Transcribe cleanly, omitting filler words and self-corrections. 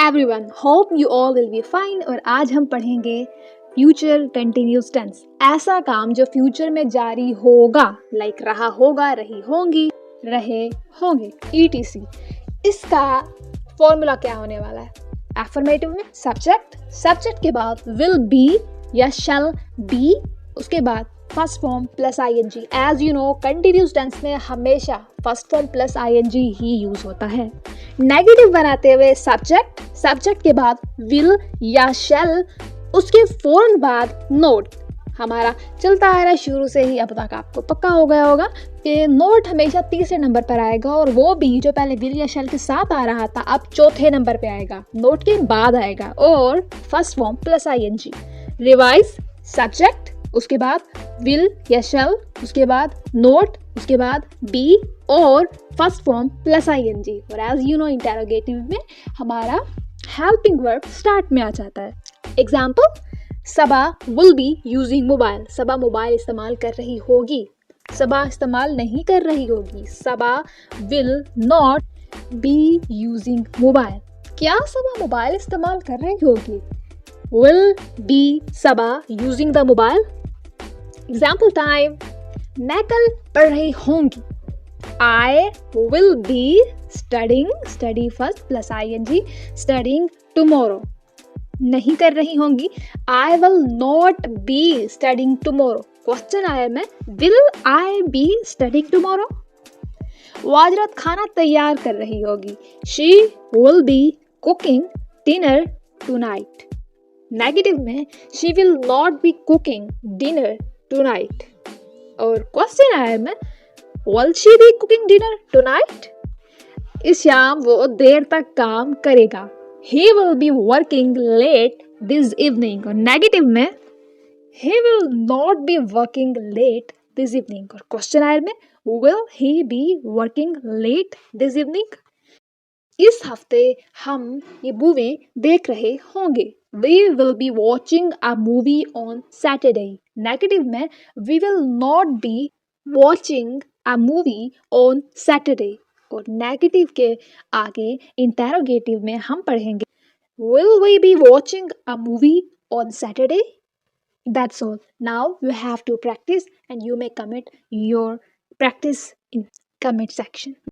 Everyone, hope you all will be fine. और आज हम पढ़ेंगे फ्यूचर कंटिन्यूस टेंस, ऐसा काम जो फ्यूचर में जारी होगा, लाइक रहा होगा, रही होंगी, रहे होंगे, ईटीसी। इसका फॉर्मूला क्या होने वाला है? एफर्मेटिव में सब्जेक्ट के बाद विल बी या शैल बी, उसके बाद first form plus ING. As you know, continuous tense में हमेशा फर्स्ट फॉर्म प्लस आईएनजी ही यूज होता है। नेगेटिव बनाते हुए सब्जेक्ट के बाद विल या शैल, उसके फौरन बाद नोट। हमारा चलता आ रहा है शुरू से ही, अब तक आपको पक्का हो गया होगा कि नोट हमेशा तीसरे नंबर पर आएगा, और वो भी जो पहले विल या शैल के साथ आ रहा था अब चौथे नंबर पे आएगा, नोट के बाद आएगा, और first form plus ING. Revise, subject, उसके बाद विल या शैल, उसके बाद नोट, उसके बाद बी और फर्स्ट फॉर्म प्लस आईएनजी। और एज यू नो, इंटेरोगेटिव में हमारा हेल्पिंग वर्ब स्टार्ट में आ जाता है। Example, Saba will be using mobile. Saba mobile इस्तेमाल कर रही होगी, सबा इस्तेमाल नहीं कर रही होगी। Saba will not be using mobile. क्या सबा मोबाइल इस्तेमाल कर रही होगी? Will be Saba using the mobile. Example time, मैं कल पढ़ रही होंगी। I will be studying, study first plus ing, studying tomorrow. नहीं कर रही होंगी, I will not be studying tomorrow. Question आया में, will I be studying tomorrow? वो आज रात खाना तैयार कर रही होगी। She will be cooking dinner tonight. Negative में, she will not be cooking dinner tonight. और क्वेश्चन आया में, Will she be cooking dinner tonight? इस शाम वो देर तक काम करेगा। He will be working late this evening. और नेगेटिव में, He will not be working late this evening. और क्वेश्चन आयर में, Will he be working late this evening? इस हफ्ते हम ये मूवी देख रहे होंगे। We will be watching a movie on Saturday. Negative में, We will not be watching a movie on Saturday. और नेगेटिव के आगे इंटेरोगेटिव में हम पढ़ेंगे, Will we be watching a movie on Saturday? That's all. Now you have to practice, and you may comment your practice in comment section.